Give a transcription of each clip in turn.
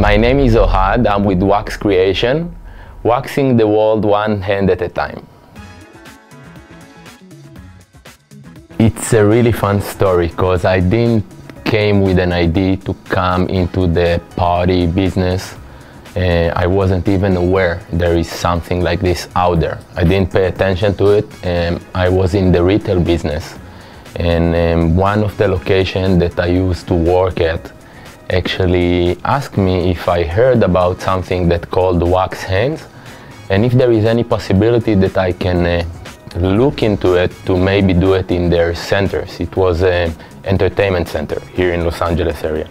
My name is Ohad. I'm with Wax Creation, waxing the world one hand at a time. It's a really fun story because I didn't came with an idea to come into the party business. I wasn't even aware there is something like this out there. I didn't pay attention to it. I was in the retail business, and one of the locations that I used to work at actually asked me if I heard about something that called wax hands, and if there is any possibility that I can look into it to maybe do it in their centers. It was an entertainment center here in Los Angeles area.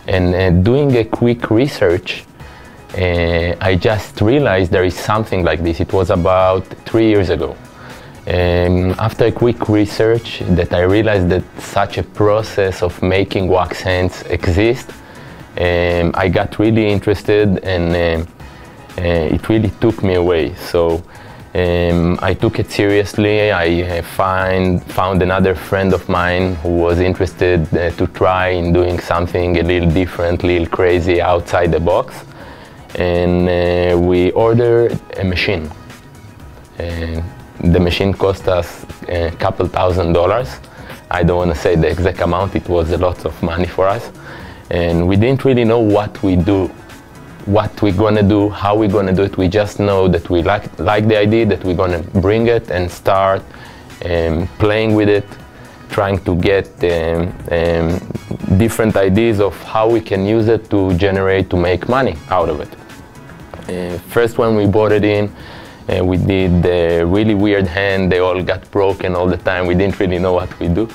And doing a quick research, I just realized there is something like this. It was about 3 years ago. After a quick research that I realized that such a process of making wax hands exists, I got really interested, and it really took me away. So I took it seriously. I found another friend of mine who was interested to try in doing something a little different, a little crazy, outside the box. And we ordered a machine. The machine cost us a couple $1,000s. I don't want to say the exact amount. It was a lot of money for us. And we didn't really know what we're gonna do, how we're gonna do it. We just know that we like the idea, that we're gonna bring it and start playing with it, trying to get different ideas of how we can use it to make money out of it. First, when we brought it in, we did a really weird hand. They all got broken all the time. We didn't really know what we do.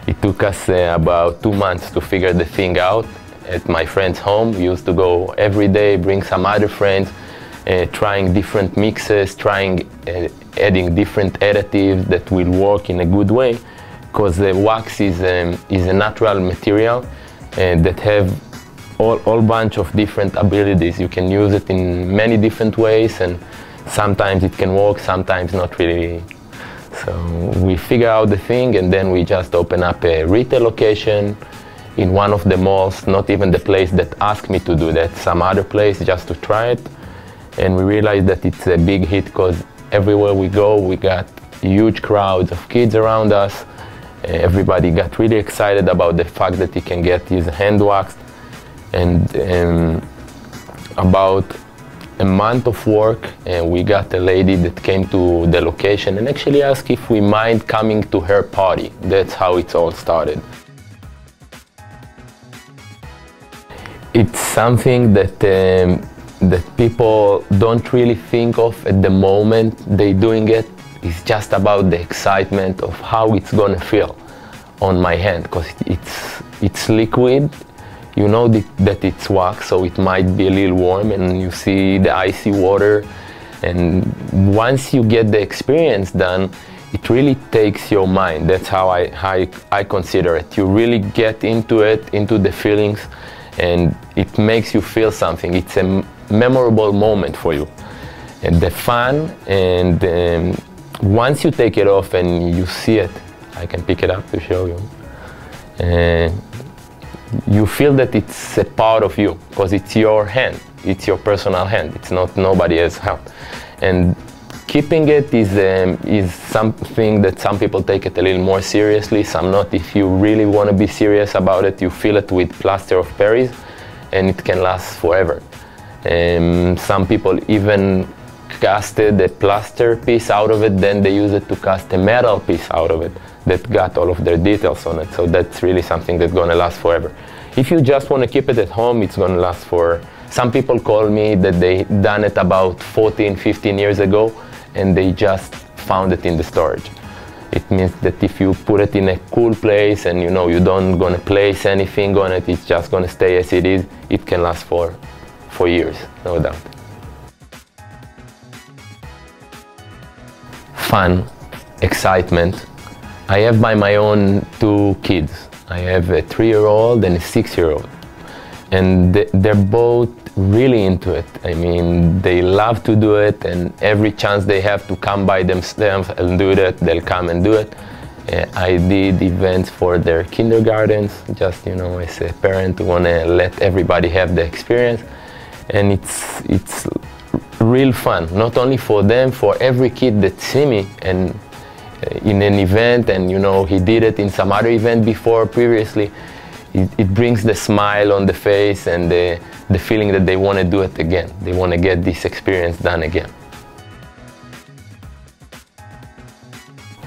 It took us about 2 months to figure the thing out. At my friend's home, we used to go every day, bring some other friends, trying different mixes, adding different additives that will work in a good way, because the wax is a natural material that have all bunch of different abilities. You can use it in many different ways, and sometimes it can work, sometimes not really. So we figure out the thing, and then we just open up a retail location in one of the malls, not even the place that asked me to do that, some other place, just to try it. And we realized that it's a big hit, because everywhere we go, we got huge crowds of kids around us. Everybody got really excited about the fact that he can get his hand waxed. And about a month of work, we got a lady that came to the location and actually asked if we mind coming to her party. That's how it all started. It's something that people don't really think of at the moment they're doing it. It's just about the excitement of how it's gonna feel on my hand, because it's liquid. You know that it's wax, so it might be a little warm, and you see the icy water. And once you get the experience done, it really takes your mind. That's how I consider it. You really get into it, into the feelings, and it makes you feel something. It's a memorable moment for you. And the fun, and once you take it off and you see it, I can pick it up to show you. You feel that it's a part of you, because it's your hand, it's your personal hand, it's not nobody else's hand. And keeping it is something that some people take it a little more seriously, some not. If you really want to be serious about it, you fill it with plaster of Paris, and it can last forever. Some people even casted a plaster piece out of it, then they use it to cast a metal piece out of it that got all of their details on it. So that's really something that's gonna last forever. If you just want to keep it at home, it's gonna last for... Some people call me that they done it about 14, 15 years ago, and they just found it in the storage. It means that if you put it in a cool place and you know you don't gonna place anything on it, it's just gonna stay as it is, it can last for years, no doubt. Fun, excitement. I have by my own 2 kids. I have a 3-year-old and a 6-year-old. And they're both really into it. I mean, they love to do it, and every chance they have to come by themselves and do that, they'll come and do it. I did events for their kindergartens, just, you know, as a parent, want to let everybody have the experience. and it's real fun, not only for them, for every kid that see me and in an event, and you know, he did it in some other event before previously. It brings the smile on the face and the feeling that they want to do it again. They want to get this experience done again.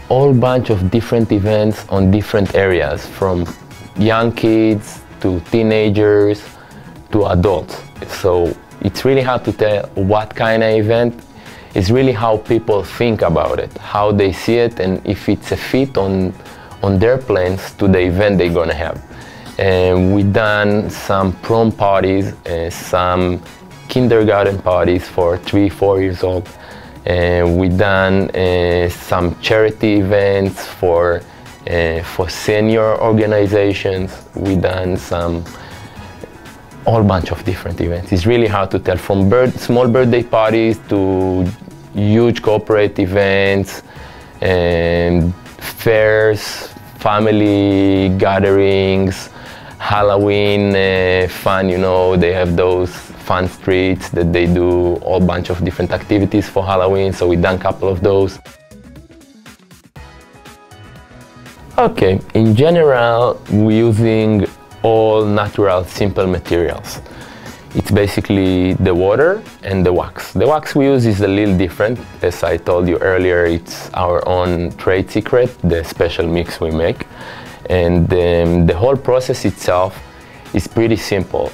All bunch of different events on different areas, from young kids to teenagers to adults. So it's really hard to tell what kind of event. It's really how people think about it, how they see it, and if it's a fit on their plans to the event they're gonna have. We done some prom parties, some kindergarten parties for 3-4 years old. We done some charity events for senior organizations. We done some whole bunch of different events. It's really hard to tell, from small birthday parties to huge corporate events and fairs, family gatherings, Halloween fun, you know, they have those fun streets that they do a whole bunch of different activities for Halloween, so we done a couple of those. Okay, in general, we're using all natural, simple materials. It's basically the water and the wax. The wax we use is a little different. As I told you earlier, it's our own trade secret, the special mix we make. And the whole process itself is pretty simple.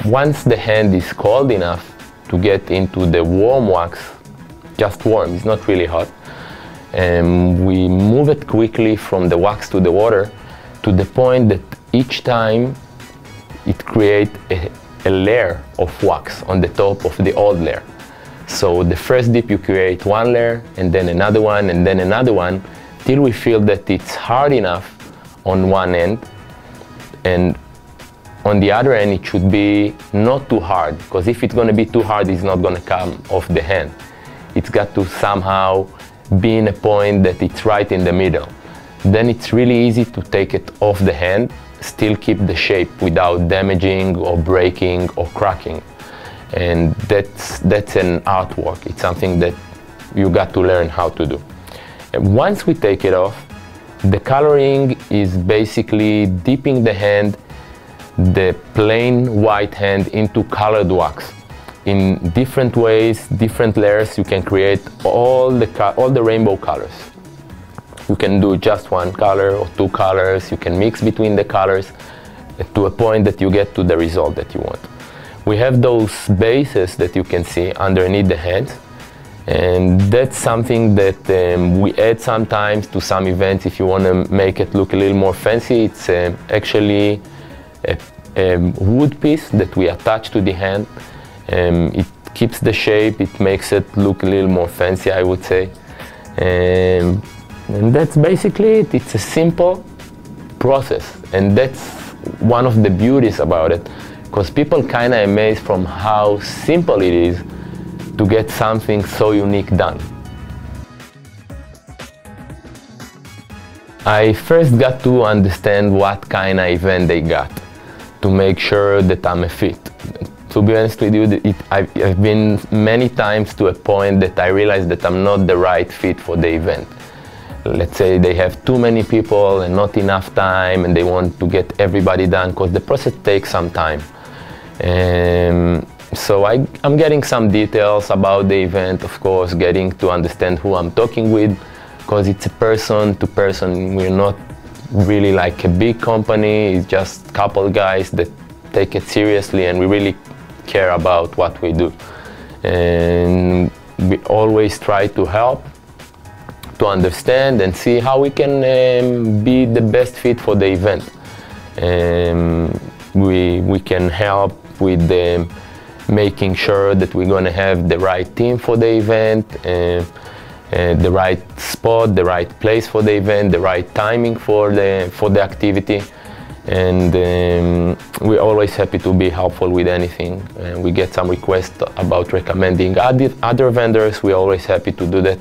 Once the hand is cold enough to get into the warm wax, just warm, it's not really hot, we move it quickly from the wax to the water to the point that each time it creates a layer of wax on the top of the old layer. So the first dip you create one layer, and then another one, and then another one, till we feel that it's hard enough on one end, and on the other end it should be not too hard, because if it's going to be too hard, it's not going to come off the hand. It's got to somehow be in a point that it's right in the middle. Then it's really easy to take it off the hand, still keep the shape without damaging or breaking or cracking. And that's an artwork. It's something that you got to learn how to do. And once we take it off, the coloring is basically dipping the hand, the plain white hand, into colored wax. In different ways, different layers, you can create all the rainbow colors. You can do just one color or two colors. You can mix between the colors to a point that you get to the result that you want. We have those bases that you can see underneath the hands, and that's something that we add sometimes to some events if you want to make it look a little more fancy. It's actually a wood piece that we attach to the hand. It keeps the shape, it makes it look a little more fancy, I would say. And that's basically it. It's a simple process, and that's one of the beauties about it, because people kind of amazed from how simple it is to get something so unique done. I first got to understand what kind of event they got to make sure that I'm a fit. To be honest with you, I've been many times to a point that I realized that I'm not the right fit for the event. Let's say they have too many people and not enough time, and they want to get everybody done, because the process takes some time. So I'm getting some details about the event, of course, getting to understand who I'm talking with, because it's a person to person. We're not really like a big company. It's just a couple guys that take it seriously, and we really care about what we do. And we always try to help, to understand and see how we can be the best fit for the event. We can help with making sure that we're going to have the right team for the event, the right spot, the right place for the event, the right timing for the activity. And we're always happy to be helpful with anything. We get some requests about recommending other vendors. We're always happy to do that,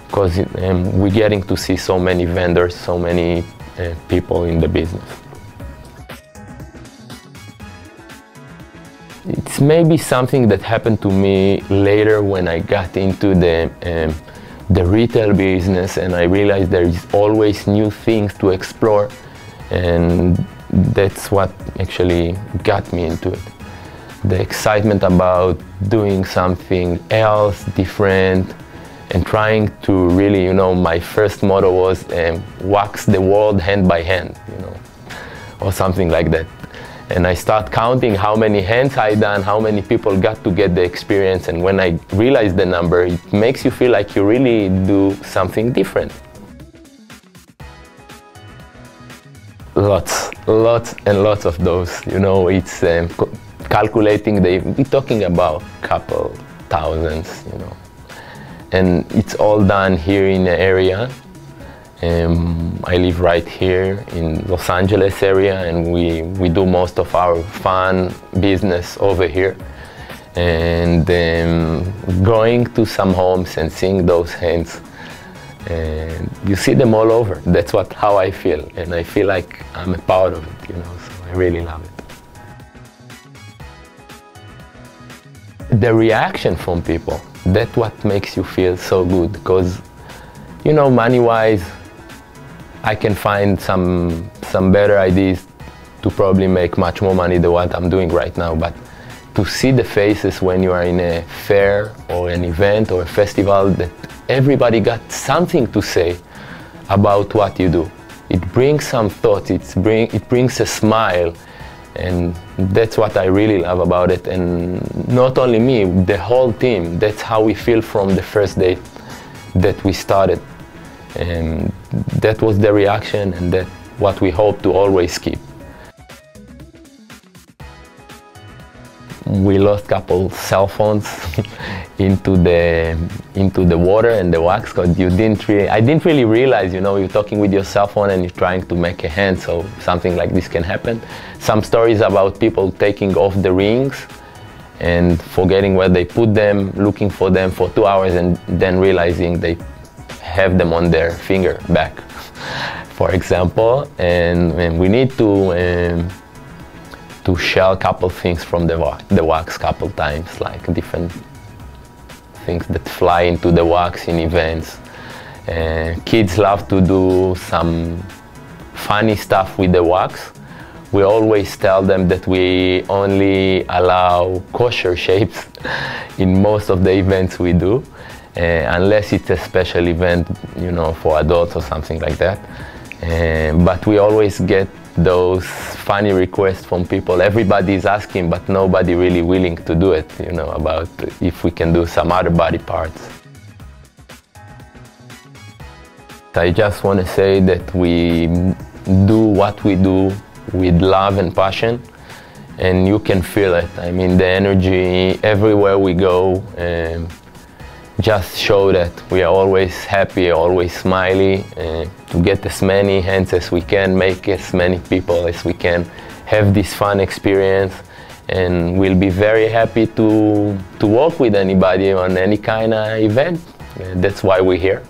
because we're getting to see so many vendors, so many people in the business. It's it's maybe something that happened to me later when I got into the retail business, and I realized there is always new things to explore, and that's what actually got me into it. The excitement about doing something else, different, and trying to really, you know, my first motto was wax the world hand by hand, you know, or something like that. And I start counting how many hands I done, how many people got to get the experience, and when I realize the number, it makes you feel like you really do something different. Lots and lots of those, you know, it's calculating, we're talking about couple thousands, you know. And it's all done here in the area. I live right here in Los Angeles area, and we do most of our fun business over here. And going to some homes and seeing those hands, and you see them all over. That's how I feel, and I feel like I'm a part of it, you know, so I really love it. The reaction from people, that's what makes you feel so good, because, you know, money-wise, I can find some better ideas to probably make much more money than what I'm doing right now, but to see the faces when you are in a fair or an event or a festival, that everybody got something to say about what you do. It brings some thought, it brings a smile, and that's what I really love about it. And not only me, the whole team, that's how we feel from the first day that we started. And that was the reaction, and that's what we hope to always keep. We lost a couple cell phones into the water and the wax, because I didn't really realize, you know, you're talking with your cell phone and you're trying to make a hand, so something like this can happen. Some stories about people taking off the rings and forgetting where they put them, looking for them for 2 hours, and then realizing they have them on their finger back, for example. And we need to shell a couple things from the wax couple times, like different things that fly into the wax in events. Kids love to do some funny stuff with the wax. We always tell them that we only allow kosher shapes in most of the events we do, unless it's a special event, you know, for adults or something like that. But we always get those funny requests from people. Everybody is asking, but nobody really willing to do it, you know, about if we can do some other body parts. I just want to say that we do what we do with love and passion, and you can feel it. I mean, the energy everywhere we go just show that we are always happy, always smiley, to get as many hands as we can, make as many people as we can have this fun experience, and we'll be very happy to work with anybody on any kind of event. That's why we're here.